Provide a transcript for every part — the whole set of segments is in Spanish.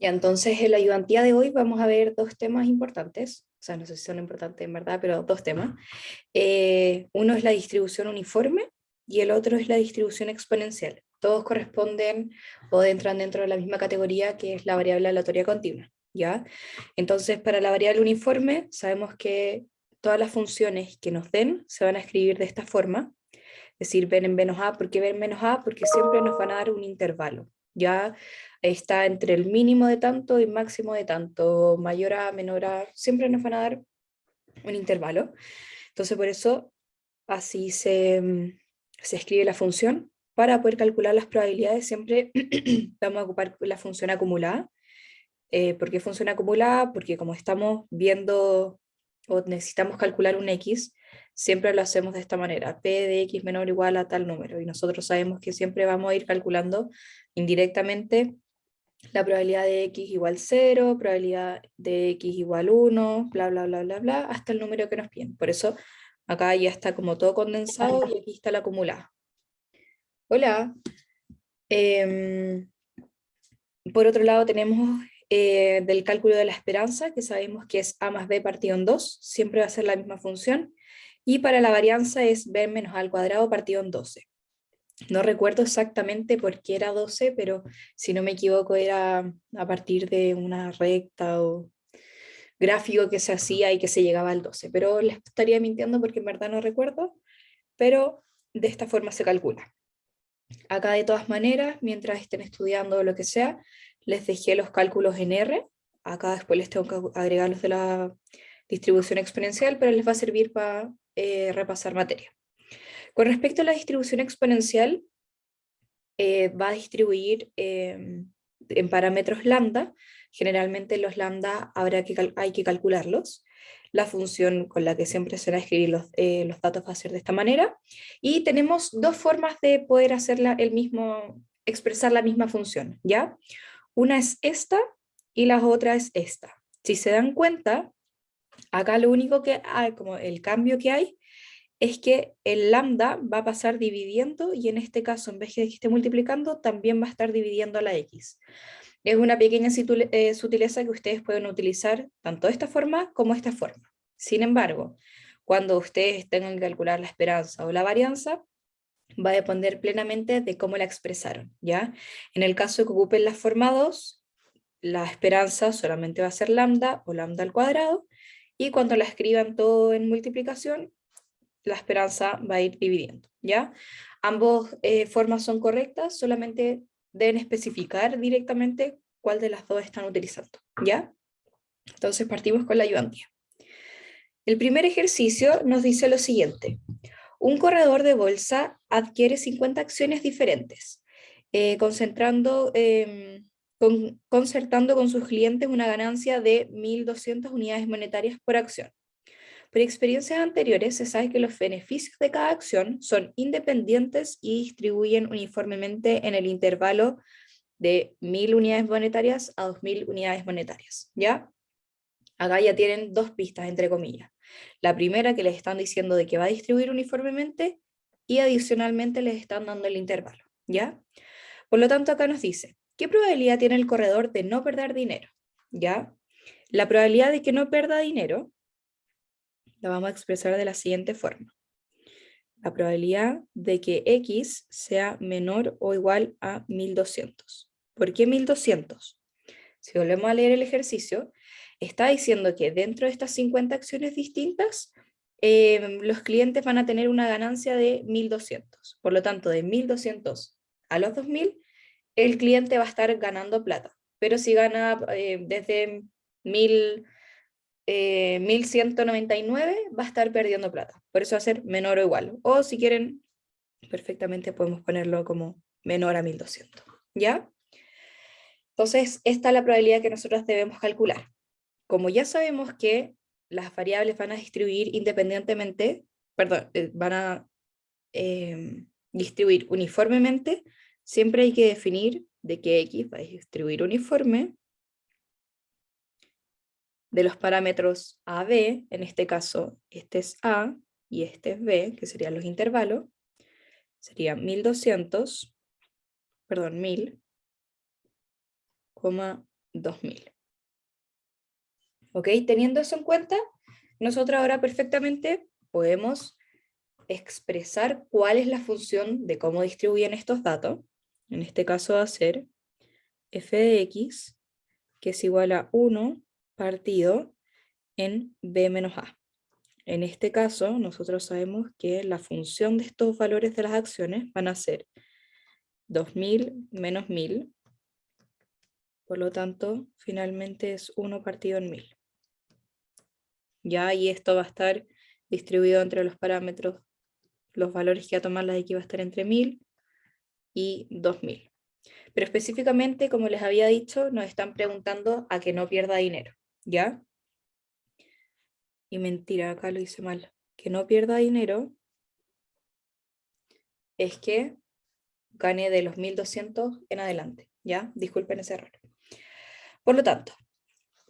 Y entonces en la ayudantía de hoy vamos a ver dos temas importantes, o sea, no sé si son importantes en verdad, pero dos temas. Uno es la distribución uniforme y el otro es la distribución exponencial. Todos corresponden o entran dentro de la misma categoría que es la variable aleatoria continua, ¿ya? Entonces, para la variable uniforme, sabemos que todas las funciones que nos den se van a escribir de esta forma, es decir, ven en menos a. ¿Por qué ven menos a? Porque siempre nos van a dar un intervalo, ¿ya? Está entre el mínimo de tanto y máximo de tanto, mayor a, menor a, siempre nos van a dar un intervalo. Entonces, por eso, así se escribe la función. Para poder calcular las probabilidades, siempre vamos a ocupar la función acumulada. ¿Por qué función acumulada? Porque como estamos viendo o necesitamos calcular un x, siempre lo hacemos de esta manera, p de x menor o igual a tal número, y nosotros sabemos que siempre vamos a ir calculando indirectamente la probabilidad de x igual 0, probabilidad de x igual 1, bla, bla, bla, bla, bla, hasta el número que nos piden. Por eso acá ya está como todo condensado y aquí está la acumulada. Hola. Em, por otro lado tenemos del cálculo de la esperanza, que sabemos que es a más b partido en 2, siempre va a ser la misma función. Y para la varianza es b menos a al cuadrado partido en 12. No recuerdo exactamente por qué era 12, pero si no me equivoco era a partir de una recta o gráfico que se hacía y que se llegaba al 12. Pero les estaría mintiendo porque en verdad no recuerdo, pero de esta forma se calcula. Acá de todas maneras, mientras estén estudiando o lo que sea, les dejé los cálculos en R. Acá después les tengo que agregar los de la distribución exponencial, pero les va a servir para repasar materia. Con respecto a la distribución exponencial, va a distribuir en parámetros lambda. Generalmente los lambda hay que calcularlos. La función con la que siempre se van a escribir los datos va a ser de esta manera. Y tenemos dos formas de poder expresar la misma función, ¿ya? Una es esta y la otra es esta. Si se dan cuenta, acá lo único que hay, como el cambio que hay, es que el lambda va a pasar dividiendo y en este caso, en vez de que esté multiplicando, también va a estar dividiendo a la x. Es una pequeña sutileza que ustedes pueden utilizar tanto de esta forma como de esta forma. Sin embargo, cuando ustedes tengan que calcular la esperanza o la varianza, va a depender plenamente de cómo la expresaron, ¿ya? En el caso que ocupen la forma 2, la esperanza solamente va a ser lambda o lambda al cuadrado, y cuando la escriban todo en multiplicación, la esperanza va a ir dividiendo, ¿ya? Ambos formas son correctas, solamente deben especificar directamente cuál de las dos están utilizando, ¿ya? Entonces partimos con la ayudantía. El primer ejercicio nos dice lo siguiente. Un corredor de bolsa adquiere 50 acciones diferentes, concertando con sus clientes una ganancia de 1.200 unidades monetarias por acción. Por experiencias anteriores, se sabe que los beneficios de cada acción son independientes y distribuyen uniformemente en el intervalo de 1.000 unidades monetarias a 2.000 unidades monetarias, ¿ya? Acá ya tienen dos pistas, entre comillas. La primera que les están diciendo de que va a distribuir uniformemente y adicionalmente les están dando el intervalo, ¿ya? Por lo tanto, acá nos dice, ¿qué probabilidad tiene el corredor de no perder dinero? ¿Ya? La probabilidad de que no pierda dinero la vamos a expresar de la siguiente forma. La probabilidad de que x sea menor o igual a 1.200. ¿Por qué 1.200? Si volvemos a leer el ejercicio, está diciendo que dentro de estas 50 acciones distintas, los clientes van a tener una ganancia de 1.200. Por lo tanto, de 1.200 a los 2.000, el cliente va a estar ganando plata. Pero si gana desde 1.199, va a estar perdiendo plata. Por eso va a ser menor o igual. O si quieren, perfectamente podemos ponerlo como menor a 1.200. ¿Ya? Entonces, esta es la probabilidad que nosotros debemos calcular. Como ya sabemos que las variables van a distribuir independientemente, perdón, van a distribuir uniformemente, siempre hay que definir de que x va a distribuir uniforme de los parámetros a, b, en este caso este es a y este es b, que serían los intervalos, sería 1.200, perdón, 1.000, 2000. ¿Ok? Teniendo eso en cuenta, nosotros ahora perfectamente podemos expresar cuál es la función de cómo distribuyen estos datos. En este caso va a ser f de x, que es igual a 1 partido en b menos a. En este caso, nosotros sabemos que la función de estos valores de las acciones van a ser 2000 menos 1000, por lo tanto, finalmente es 1 partido en 1000. Ya, y esto va a estar distribuido entre los parámetros, los valores que va a tomar la x va a estar entre 1000 y 2000. Pero específicamente, como les había dicho, nos están preguntando a que no pierda dinero, ¿ya? Y mentira, acá lo hice mal. Que no pierda dinero es que gane de los 1200 en adelante, ¿ya? Disculpen ese error. Por lo tanto,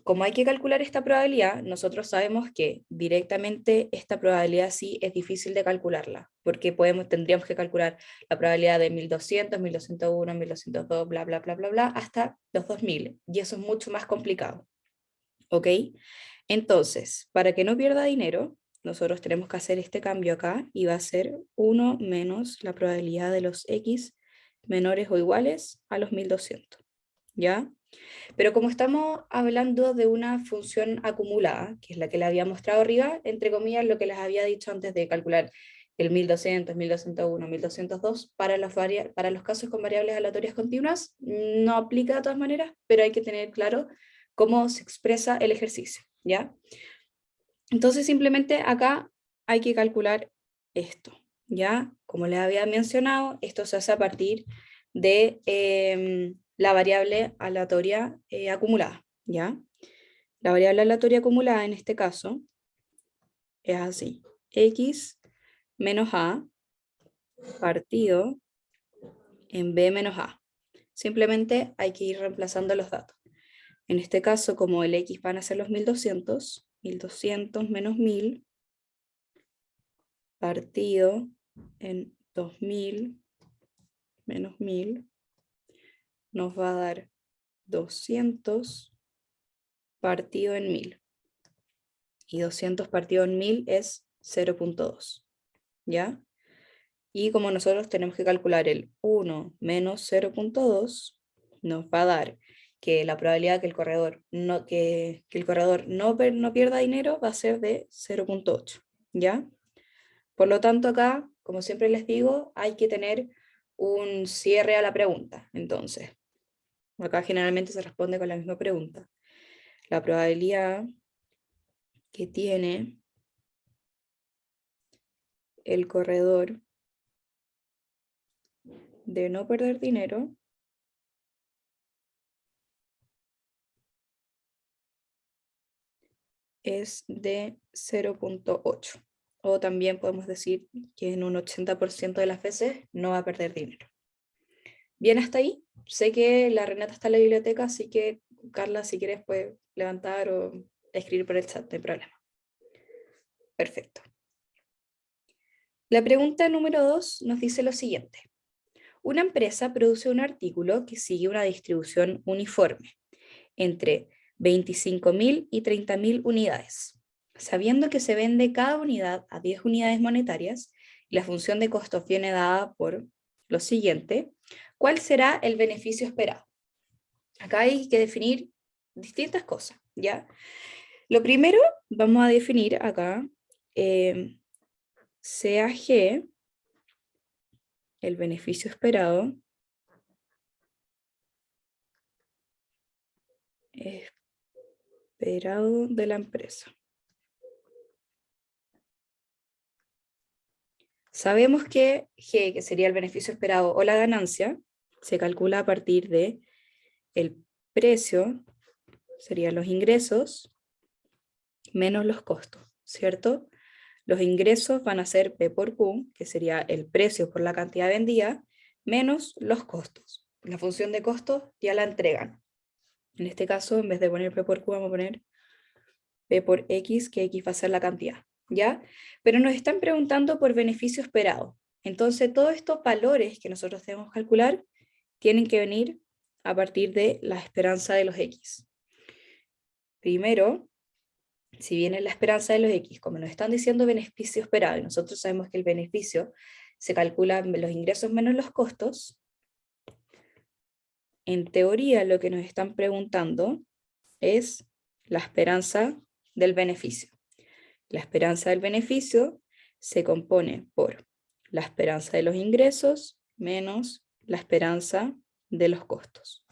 como hay que calcular esta probabilidad, nosotros sabemos que directamente esta probabilidad sí es difícil de calcularla, porque tendríamos que calcular la probabilidad de 1200, 1201, 1202, bla, bla, bla, bla, bla, hasta los 2000, y eso es mucho más complicado, ¿ok? Entonces, para que no pierda dinero, nosotros tenemos que hacer este cambio acá, y va a ser 1 menos la probabilidad de los x menores o iguales a los 1200, ¿ya? Pero como estamos hablando de una función acumulada, que es la que les había mostrado arriba, entre comillas, lo que les había dicho antes de calcular el 1200, 1201, 1202, para los casos con variables aleatorias continuas, no aplica de todas maneras, pero hay que tener claro cómo se expresa el ejercicio, ¿ya? Entonces simplemente acá hay que calcular esto, ¿ya? Como les había mencionado, esto se hace a partir de la variable aleatoria acumulada, ¿ya? La variable aleatoria acumulada en este caso es así: x menos a partido en b menos a. Simplemente hay que ir reemplazando los datos. En este caso, como el x van a ser los 1200, 1200 menos 1000 partido en 2000 menos 1000 nos va a dar 200 partido en 1000. Y 200 partido en 1000 es 0.2, ¿ya? Y como nosotros tenemos que calcular el 1 menos 0.2, nos va a dar que la probabilidad que el corredor no pierda dinero va a ser de 0.8, ¿ya? Por lo tanto, acá, como siempre les digo, hay que tener un cierre a la pregunta. Entonces, acá generalmente se responde con la misma pregunta. La probabilidad que tiene el corredor de no perder dinero es de 0.8. O también podemos decir que en un 80% de las veces no va a perder dinero. Bien, hasta ahí. Sé que la Renata está en la biblioteca, así que Carla, si quieres, puedes levantar o escribir por el chat, no hay problema. Perfecto. La pregunta número 2 nos dice lo siguiente. Una empresa produce un artículo que sigue una distribución uniforme entre 25.000 y 30.000 unidades. Sabiendo que se vende cada unidad a 10 unidades monetarias y la función de costos viene dada por lo siguiente, ¿cuál será el beneficio esperado? Acá hay que definir distintas cosas, ¿ya? Lo primero, vamos a definir acá CAG, el beneficio esperado, de la empresa. Sabemos que G, que sería el beneficio esperado o la ganancia, se calcula a partir de el precio, serían los ingresos, menos los costos, ¿cierto? Los ingresos van a ser P por Q, que sería el precio por la cantidad vendida, menos los costos. La función de costos ya la entregan. En este caso, en vez de poner P por Q, vamos a poner P por X, que X va a ser la cantidad, ¿ya? Pero nos están preguntando por beneficio esperado. Entonces, todos estos valores que nosotros debemos calcular tienen que venir a partir de la esperanza de los X. Primero, si bien es la esperanza de los X, como nos están diciendo beneficio esperado, y nosotros sabemos que el beneficio se calcula los ingresos menos los costos, en teoría lo que nos están preguntando es la esperanza del beneficio. La esperanza del beneficio se compone por la esperanza de los ingresos menos la esperanza de los costos.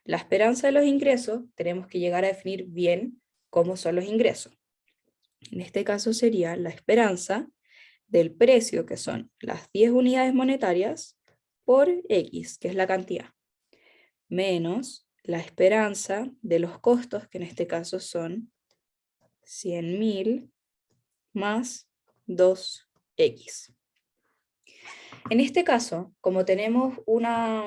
La esperanza de los ingresos tenemos que llegar a definir bien cómo son los ingresos. En este caso sería la esperanza del precio, que son las 10 unidades monetarias, por X, que es la cantidad, menos la esperanza de los costos, que en este caso son 100.000 más 2X. En este caso, como tenemos una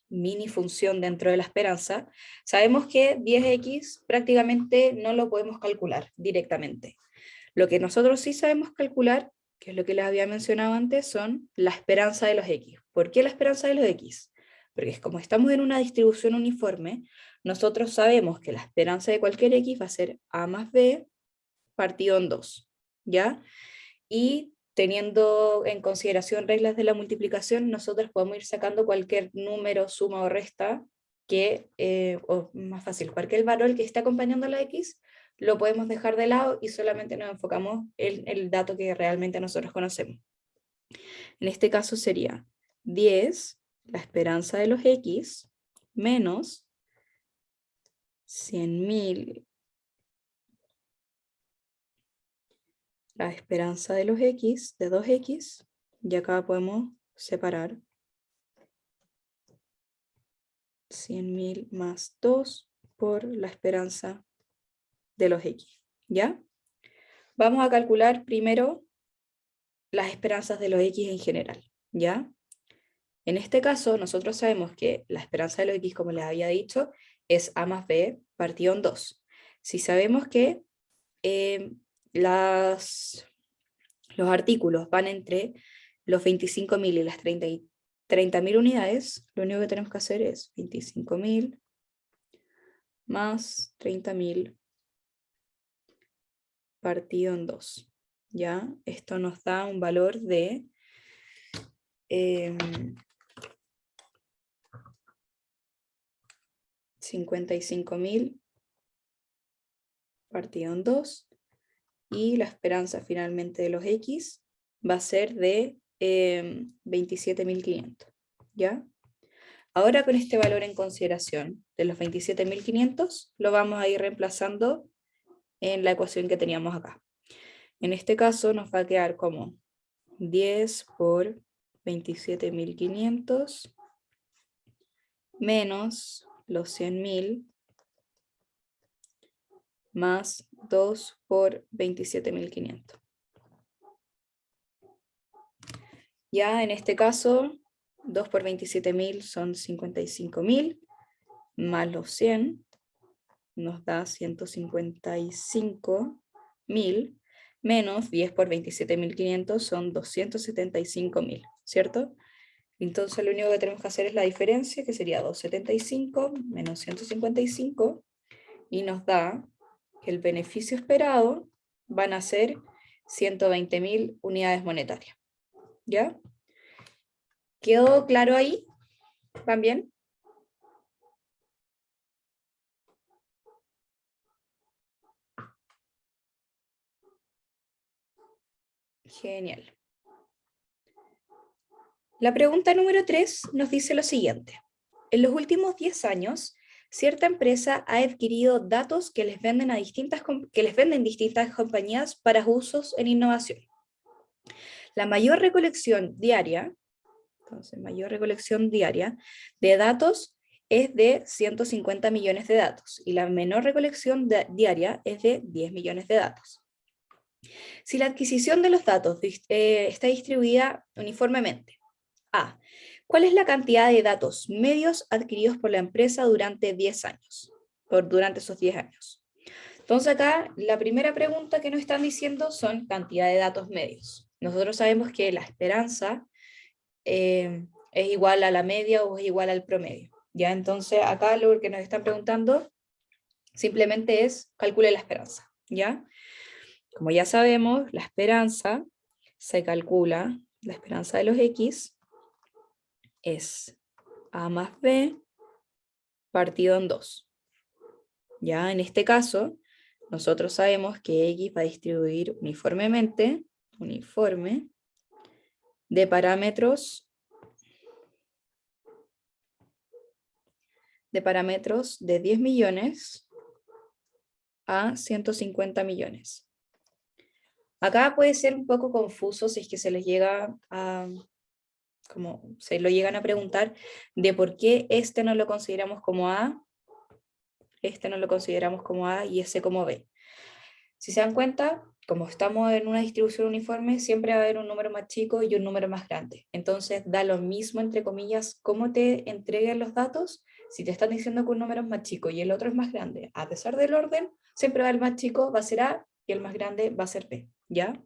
mini función dentro de la esperanza, sabemos que 10X prácticamente no lo podemos calcular directamente. Lo que nosotros sí sabemos calcular, que es lo que les había mencionado antes, son la esperanza de los X. ¿Por qué la esperanza de los X? Porque como estamos en una distribución uniforme, nosotros sabemos que la esperanza de cualquier X va a ser A más B partido en 2, ¿ya? Y teniendo en consideración reglas de la multiplicación, nosotros podemos ir sacando cualquier número, suma o resta, o más fácil, cualquier valor que esté acompañando a la X, lo podemos dejar de lado y solamente nos enfocamos en el dato que realmente nosotros conocemos. En este caso sería 10, la esperanza de los X, menos 100.000, la esperanza de los X, de 2X, y acá podemos separar 100.000 más 2 por la esperanza de los X, ¿ya? Vamos a calcular primero las esperanzas de los X en general, ¿ya? En este caso, nosotros sabemos que la esperanza de los X, como les había dicho, es A más B partido en 2. Si sabemos que los artículos van entre los 25.000 y las 30.000 unidades, lo único que tenemos que hacer es 25.000 más 30.000 partido en 2. ¿Ya? Esto nos da un valor de 55.000 partido en 2, y la esperanza finalmente de los X va a ser de 27.500, ¿ya? Ahora con este valor en consideración de los 27.500, lo vamos a ir reemplazando en la ecuación que teníamos acá. En este caso nos va a quedar como 10 por 27.500 menos los 100.000 más 2 por 27.500. Ya en este caso, 2 por 27.000 son 55.000, más los 100 nos da 155.000, menos 10 por 27.500 son 275.000, ¿cierto? Entonces lo único que tenemos que hacer es la diferencia, que sería 275 menos 155, y nos da que el beneficio esperado van a ser 120.000 unidades monetarias. ¿Ya? ¿Quedó claro ahí? ¿Van bien? Genial. La pregunta número 3 nos dice lo siguiente. En los últimos 10 años, cierta empresa ha adquirido datos que les venden distintas compañías para usos en innovación. La mayor recolección diaria, de datos es de 150 millones de datos y la menor recolección diaria es de 10 millones de datos. Si la adquisición de los datos está distribuida uniformemente, A. ¿Cuál es la cantidad de datos medios adquiridos por la empresa durante 10 años? Durante esos 10 años. Entonces acá la primera pregunta que nos están diciendo son cantidad de datos medios. Nosotros sabemos que la esperanza es igual a la media o es igual al promedio, Ya, entonces acá lo que nos están preguntando simplemente es calcule la esperanza, ¿ya? Como ya sabemos, la esperanza se calcula, la esperanza de los X es A más B partido en 2. Ya, en este caso, nosotros sabemos que X va a distribuir uniformemente, uniforme, de parámetros de 10 millones a 150 millones. Acá puede ser un poco confuso si es que se les llega a, como se lo llegan a preguntar, de por qué este no lo consideramos como A, este no lo consideramos como A y ese como B. Si se dan cuenta, como estamos en una distribución uniforme, siempre va a haber un número más chico y un número más grande. Entonces da lo mismo, entre comillas, cómo te entreguen los datos. Si te están diciendo que un número es más chico y el otro es más grande, a pesar del orden, siempre va el más chico, va a ser A, y el más grande va a ser B, ¿ya?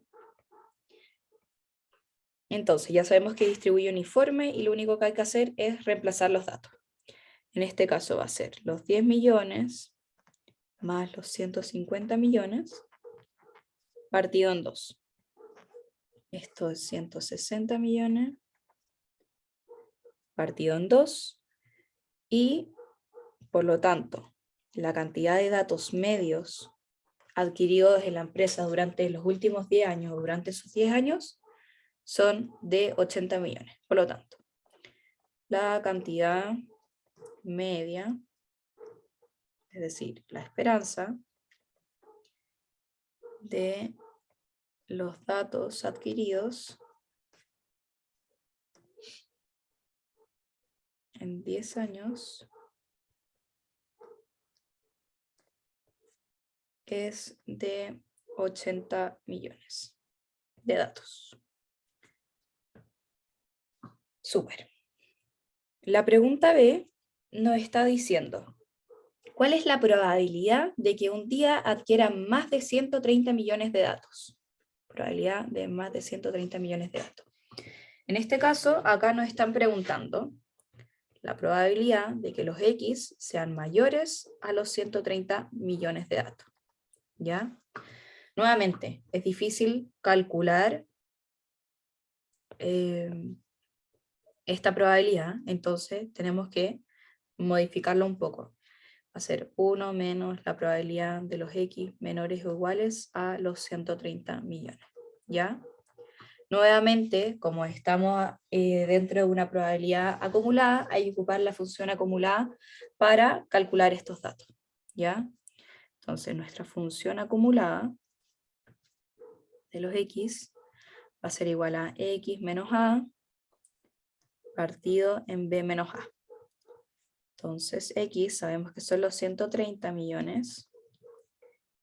Entonces ya sabemos que distribuye uniforme y lo único que hay que hacer es reemplazar los datos. En este caso va a ser los 10 millones más los 150 millones partido en 2. Esto es 160 millones partido en 2 y, por lo tanto, la cantidad de datos medios adquiridos en la empresa durante los últimos 10 años o durante esos 10 años son de 80 millones. Por lo tanto, la cantidad media, es decir, la esperanza de los datos adquiridos en 10 años es de 80 millones de datos. Súper. La pregunta B nos está diciendo, ¿cuál es la probabilidad de que un día adquiera más de 130 millones de datos? Probabilidad de más de 130 millones de datos. En este caso, acá nos están preguntando la probabilidad de que los X sean mayores a los 130 millones de datos. ¿Ya? Nuevamente, es difícil calcular esta probabilidad, entonces tenemos que modificarlo un poco. Va a ser 1 menos la probabilidad de los X menores o iguales a los 130 millones. ¿Ya? Nuevamente, como estamos dentro de una probabilidad acumulada, hay que ocupar la función acumulada para calcular estos datos. ¿Ya? Entonces, nuestra función acumulada de los X va a ser igual a X menos A partido en B menos A. Entonces, X sabemos que son los 130 millones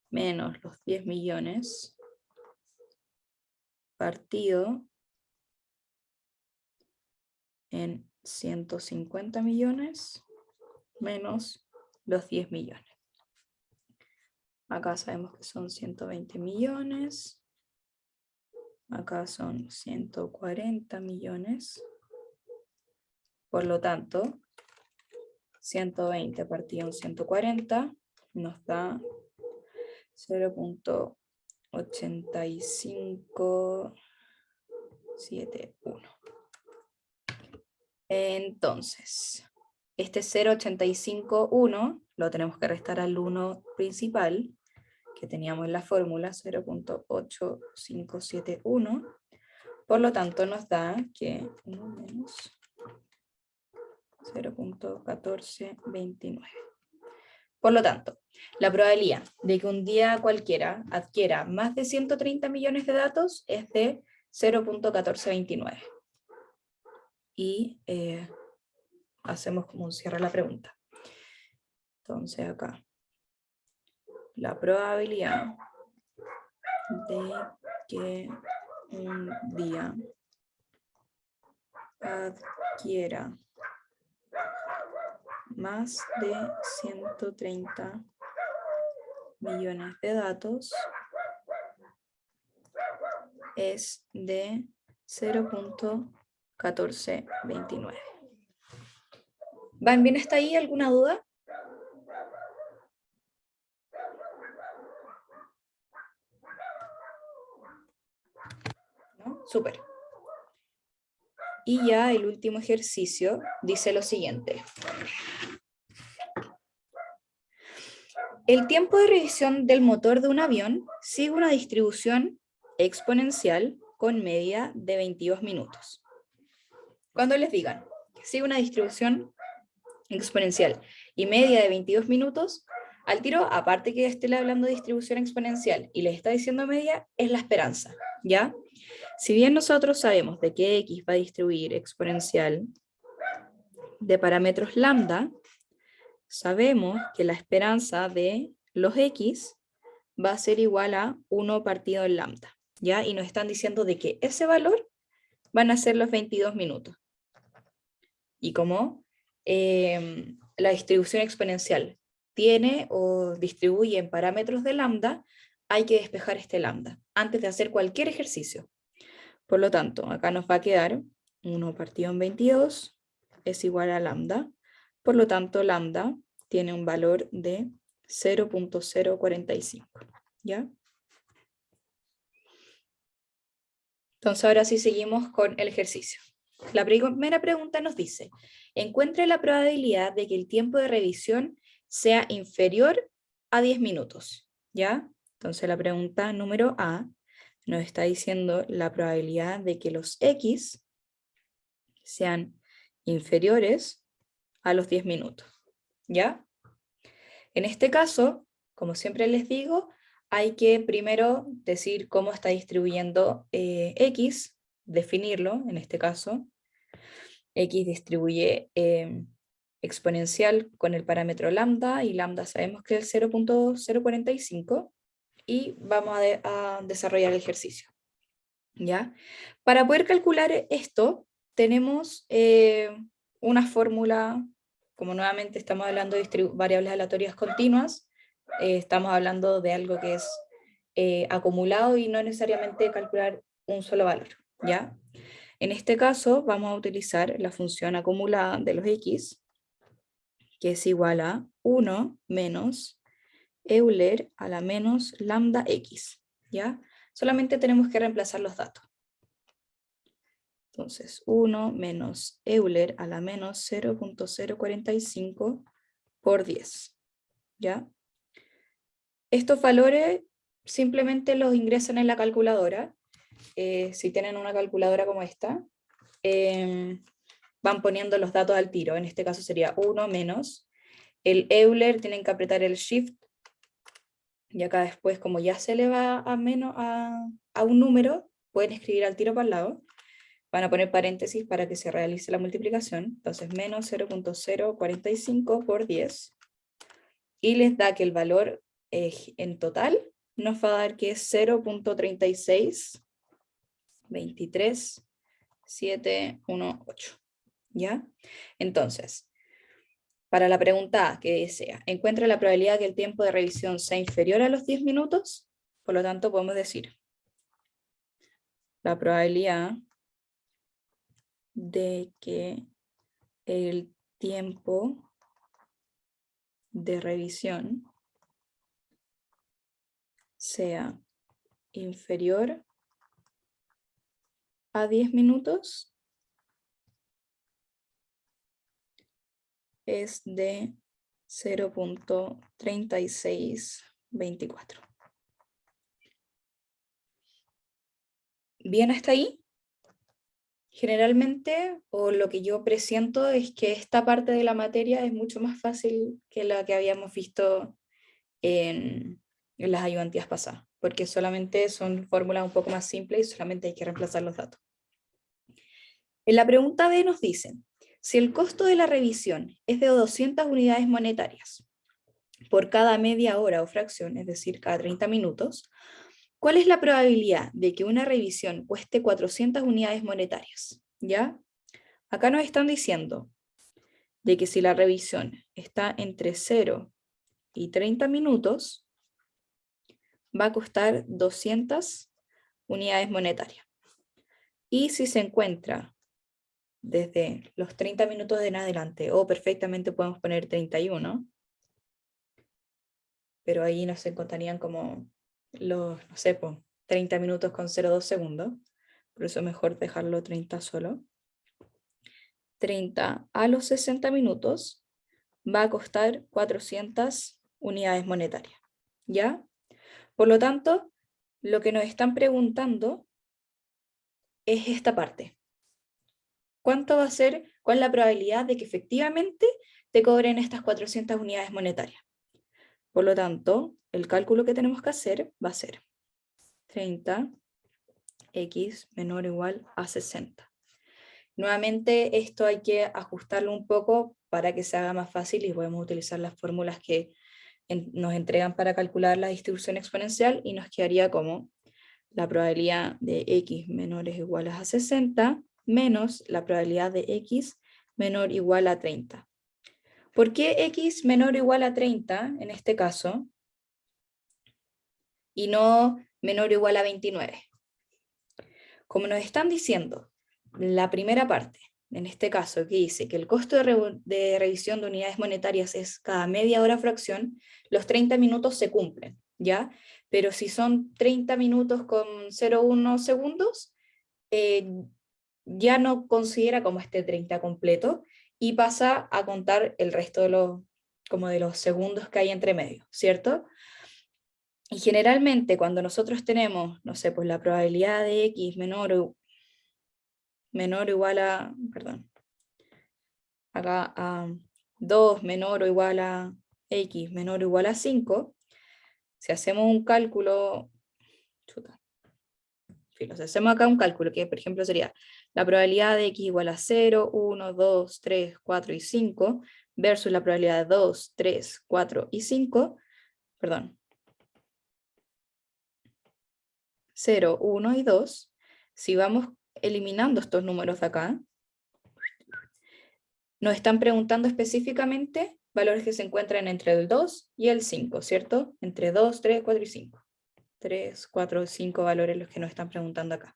menos los 10 millones partido en 150 millones menos los 10 millones. Acá sabemos que son 120 millones. Acá son 140 millones. Por lo tanto, 120 partido en 140 nos da 0.8571. Entonces, este 0.851 lo tenemos que restar al 1 principal que teníamos en la fórmula, 0.8571. Por lo tanto, nos da que 1 menos 0.1429. Por lo tanto, la probabilidad de que un día cualquiera adquiera más de 130 millones de datos es de 0.1429. Y hacemos como un cierre a la pregunta. Entonces acá, la probabilidad de que un día adquiera más de 130 millones de datos es de 0.1429. ¿Van bien hasta ahí? ¿Alguna duda? ¿No? Súper. Y ya el último ejercicio dice lo siguiente. El tiempo de revisión del motor de un avión sigue una distribución exponencial con media de 22 minutos. Cuando les digan que sigue una distribución exponencial y media de 22 minutos, al tiro, aparte que esté hablando de distribución exponencial y les está diciendo media, es la esperanza, ¿ya? Si bien nosotros sabemos de que x va a distribuir exponencial de parámetros lambda, sabemos que la esperanza de los x va a ser igual a 1 partido en lambda, ¿ya? Y nos están diciendo de que ese valor van a ser los 22 minutos. Y como la distribución exponencial tiene o distribuye en parámetros de lambda, hay que despejar este lambda antes de hacer cualquier ejercicio. Por lo tanto, acá nos va a quedar 1 partido en 22 es igual a lambda. Por lo tanto, lambda tiene un valor de 0.045. ¿Ya? Entonces ahora sí seguimos con el ejercicio. La primera pregunta nos dice, encuentre la probabilidad de que el tiempo de revisión sea inferior a 10 minutos. ¿Ya? Entonces la pregunta número A nos está diciendo la probabilidad de que los X sean inferiores a los 10 minutos. ¿Ya? En este caso, como siempre les digo, hay que primero decir cómo está distribuyendo X, definirlo, en este caso. X distribuye exponencial con el parámetro lambda, y lambda sabemos que es 0.045, y vamos a desarrollar el ejercicio. ¿Ya? Para poder calcular esto, tenemos una fórmula, como nuevamente estamos hablando de variables aleatorias continuas, estamos hablando de algo que es acumulado y no necesariamente calcular un solo valor, ¿ya? En este caso vamos a utilizar la función acumulada de los x, que es igual a 1 menos Euler a la menos lambda x, ¿ya? Solamente tenemos que reemplazar los datos. Entonces, 1 menos Euler a la menos 0.045 por 10, ¿ya? Estos valores simplemente los ingresan en la calculadora. Si tienen una calculadora como esta, van poniendo los datos al tiro. En este caso sería 1 menos. El Euler tienen que apretar el Shift, y acá después, como ya se le va a, menos, a un número, pueden escribir al tiro para el lado. Van a poner paréntesis para que se realice la multiplicación. Entonces, menos 0.045 por 10. Y les da que el valor en total nos va a dar que es 0.3623718. ¿Ya? Entonces, para la pregunta A, que desea, encuentra la probabilidad que el tiempo de revisión sea inferior a los 10 minutos. Por lo tanto, podemos decir la probabilidad de que el tiempo de revisión sea inferior a 10 minutos es de 0.3624. ¿Bien hasta ahí? Generalmente, o lo que yo presiento, es que esta parte de la materia es mucho más fácil que la que habíamos visto en las ayudantías pasadas, porque solamente son fórmulas un poco más simples y solamente hay que reemplazar los datos. En la pregunta B nos dicen, si el costo de la revisión es de 200 unidades monetarias por cada media hora o fracción, es decir, cada 30 minutos, ¿cuál es la probabilidad de que una revisión cueste 400 unidades monetarias? ¿Ya? Acá nos están diciendo de que si la revisión está entre 0 y 30 minutos, va a costar 200 unidades monetarias. Y si se encuentra desde los 30 minutos en adelante, o perfectamente podemos poner 31, pero ahí nos encontrarían como los, no sé, 30 minutos con 0,2 segundos, por eso es mejor dejarlo 30 solo. 30 a los 60 minutos va a costar 400 unidades monetarias, ¿ya? Por lo tanto, lo que nos están preguntando es esta parte. ¿Cuánto va a ser, cuál es la probabilidad de que efectivamente te cobren estas 400 unidades monetarias? Por lo tanto, el cálculo que tenemos que hacer va a ser 30x menor o igual a 60. Nuevamente, esto hay que ajustarlo un poco para que se haga más fácil y podemos utilizar las fórmulas que nos entregan para calcular la distribución exponencial y nos quedaría como la probabilidad de x menor o igual a 60 menos la probabilidad de x menor o igual a 30. ¿Por qué x menor o igual a 30 en este caso y no menor o igual a 29? Como nos están diciendo, la primera parte, en este caso, que dice que el costo de revisión de unidades monetarias es cada media hora fracción, los 30 minutos se cumplen, ¿ya? Pero si son 30 minutos con 0,1 segundos, ya no considera como este 30 completo y pasa a contar el resto de los segundos que hay entre medio, ¿cierto? Y generalmente cuando nosotros tenemos, no sé, pues la probabilidad de x menor o igual a, perdón, acá a 2 menor o igual a x menor o igual a 5, si hacemos un cálculo, si hacemos acá un cálculo que por ejemplo sería la probabilidad de x igual a 0, 1, 2, 3, 4 y 5 versus la probabilidad de 2, 3, 4 y 5, perdón, 0, 1 y 2, si vamos eliminando estos números de acá, nos están preguntando específicamente valores que se encuentran entre el 2 y el 5, ¿cierto? Entre 2, 3, 4 y 5. 3, 4, 5 valores los que nos están preguntando acá.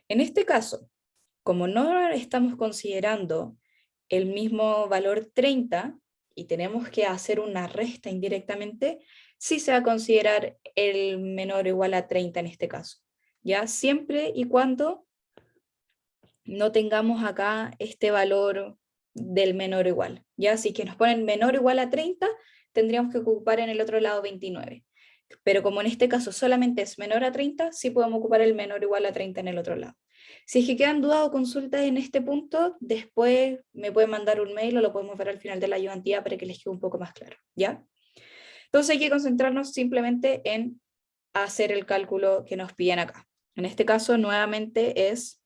En este caso, como no estamos considerando el mismo valor 30 y tenemos que hacer una resta indirectamente, sí se va a considerar el menor o igual a 30 en este caso, ¿ya? Siempre y cuando no tengamos acá este valor del menor o igual, ¿ya? Si que nos ponen menor o igual a 30, tendríamos que ocupar en el otro lado 29. Pero como en este caso solamente es menor a 30, sí podemos ocupar el menor o igual a 30 en el otro lado. Si es que quedan dudas o consultas en este punto, después me pueden mandar un mail o lo podemos ver al final de la ayudantía para que les quede un poco más claro, ¿ya? Entonces hay que concentrarnos simplemente en hacer el cálculo que nos piden acá. En este caso, nuevamente es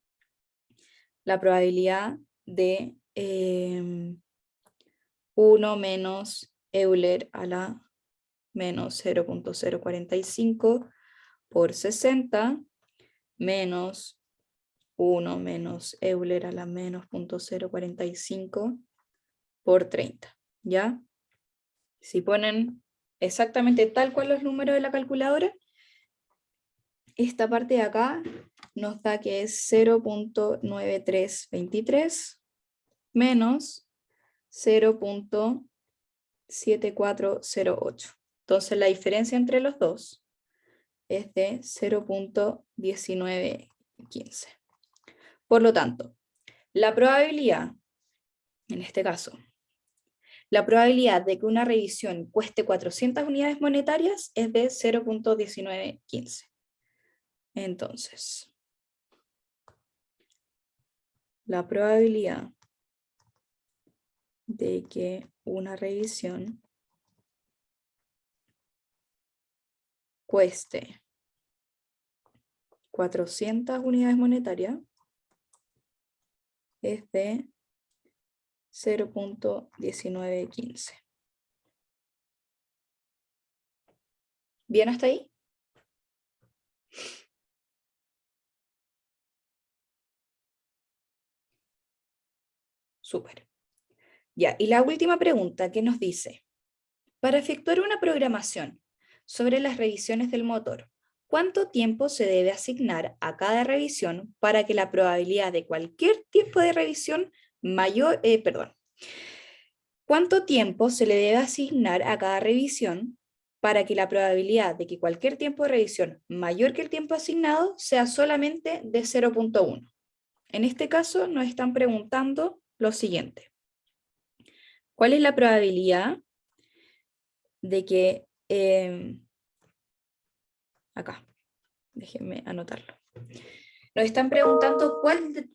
la probabilidad de 1 menos Euler a la menos 0,045 por 60 menos 1 menos Euler a la menos 0,045 por 30, ¿ya? Si ponen exactamente tal cual los números de la calculadora, esta parte de acá nos da que es 0,9323 menos 0,7408. Entonces la diferencia entre los dos es de 0,1915. Por lo tanto, la probabilidad, en este caso, la probabilidad de que una revisión cueste 400 unidades monetarias es de 0,1915. Entonces, la probabilidad de que una revisión cueste 400 unidades monetarias es de 0,1915. ¿Bien hasta ahí? Súper. Ya, y la última pregunta que nos dice, para efectuar una programación sobre las revisiones del motor, ¿Cuánto tiempo se debe asignar a cada revisión para que la probabilidad de cualquier tiempo de revisión mayor, ¿cuánto tiempo se le debe asignar a cada revisión para que la probabilidad de que cualquier tiempo de revisión mayor que el tiempo asignado sea solamente de 0,1? En este caso nos están preguntando lo siguiente. ¿Cuál es la probabilidad de que... acá, déjenme anotarlo. Nos están preguntando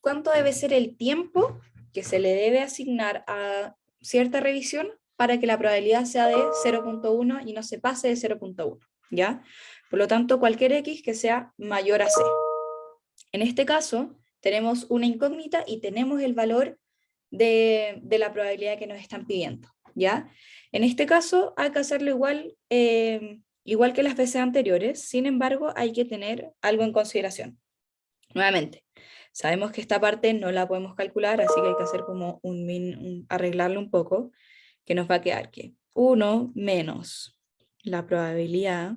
cuánto debe ser el tiempo que se le debe asignar a cierta revisión para que la probabilidad sea de 0,1 y no se pase de 0,1, ¿ya? Por lo tanto, cualquier x que sea mayor a c. En este caso, tenemos una incógnita y tenemos el valor de la probabilidad que nos están pidiendo, ¿ya? En este caso, hay que hacerlo igual que las veces anteriores, sin embargo, hay que tener algo en consideración. Nuevamente, sabemos que esta parte no la podemos calcular, así que hay que hacer como arreglarlo un poco, que nos va a quedar que 1 menos la probabilidad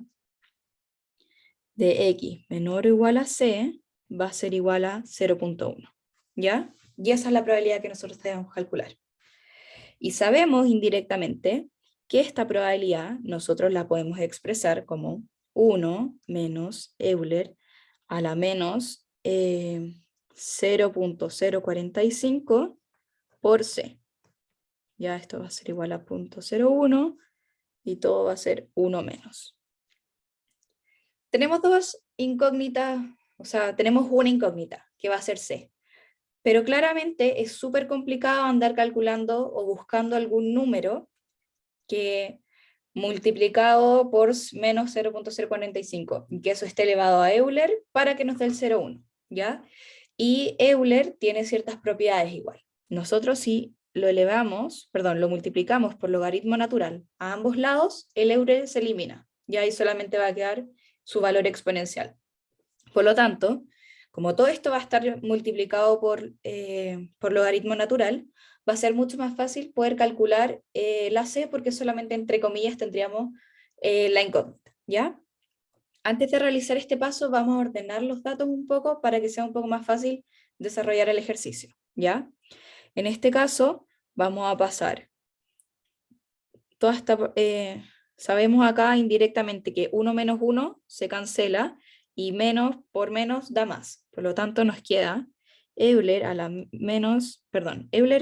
de x menor o igual a c va a ser igual a 0,1, ¿ya? Y esa es la probabilidad que nosotros debemos calcular. Y sabemos indirectamente que esta probabilidad nosotros la podemos expresar como 1 menos Euler a la menos 0,045 por C. Ya esto va a ser igual a 0,01 y todo va a ser 1 menos. Tenemos dos incógnitas, o sea, tenemos una incógnita que va a ser C. Pero claramente es súper complicado andar calculando o buscando algún número que multiplicado por menos 0,045, y que eso esté elevado a Euler para que nos dé el 0,1, ¿ya? Y Euler tiene ciertas propiedades igual. Nosotros si lo lo multiplicamos por logaritmo natural a ambos lados, el Euler se elimina, ya ahí solamente va a quedar su valor exponencial. Por lo tanto, como todo esto va a estar multiplicado por logaritmo natural, va a ser mucho más fácil poder calcular la C, porque solamente entre comillas tendríamos la incógnita, ¿ya? Antes de realizar este paso, vamos a ordenar los datos un poco para que sea un poco más fácil desarrollar el ejercicio, ¿ya? En este caso, vamos a pasar sabemos acá indirectamente que 1 menos 1 se cancela, y menos por menos da más. Por lo tanto, nos queda Euler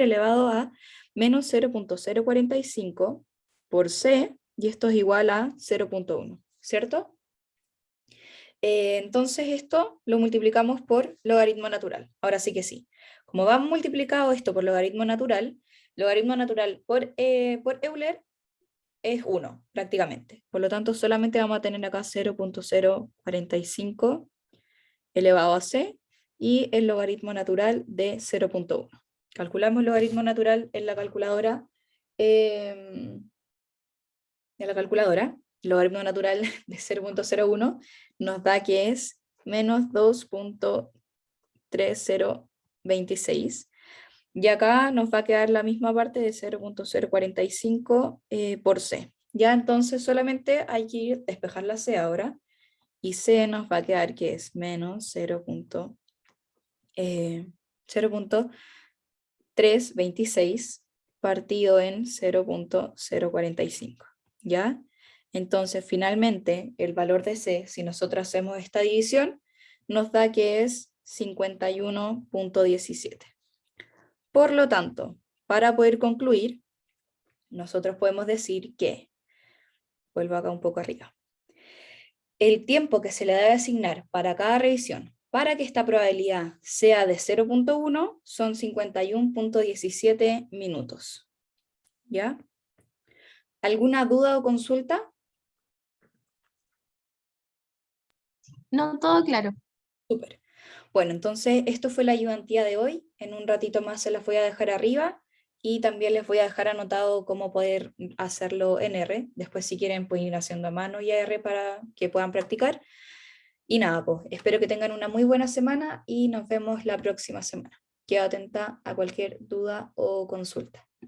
elevado a menos 0,045 por C, y esto es igual a 0,1, ¿cierto? Entonces esto lo multiplicamos por logaritmo natural. Ahora sí que sí. Como vamos multiplicado esto por logaritmo natural por Euler es 1 prácticamente. Por lo tanto, solamente vamos a tener acá 0,045 elevado a c y el logaritmo natural de 0,1. Calculamos el logaritmo natural en la calculadora. El logaritmo natural de 0,01 nos da que es menos 2,3026. Y acá nos va a quedar la misma parte de 0,045 por C. Ya entonces solamente hay que despejar la C ahora, y C nos va a quedar que es menos 0,326 partido en 0,045. ¿Ya? Entonces finalmente el valor de C, si nosotros hacemos esta división, nos da que es 51,17. Por lo tanto, para poder concluir, nosotros podemos decir que, vuelvo acá un poco arriba, el tiempo que se le debe asignar para cada revisión para que esta probabilidad sea de 0,1 son 51,17 minutos. ¿Ya? ¿Alguna duda o consulta? No, todo claro. Súper. Bueno, entonces esto fue la ayudantía de hoy. En un ratito más se las voy a dejar arriba, y también les voy a dejar anotado cómo poder hacerlo en R. Después si quieren pueden ir haciendo a mano y a R para que puedan practicar. Y nada, pues espero que tengan una muy buena semana y nos vemos la próxima semana. Quedo atenta a cualquier duda o consulta.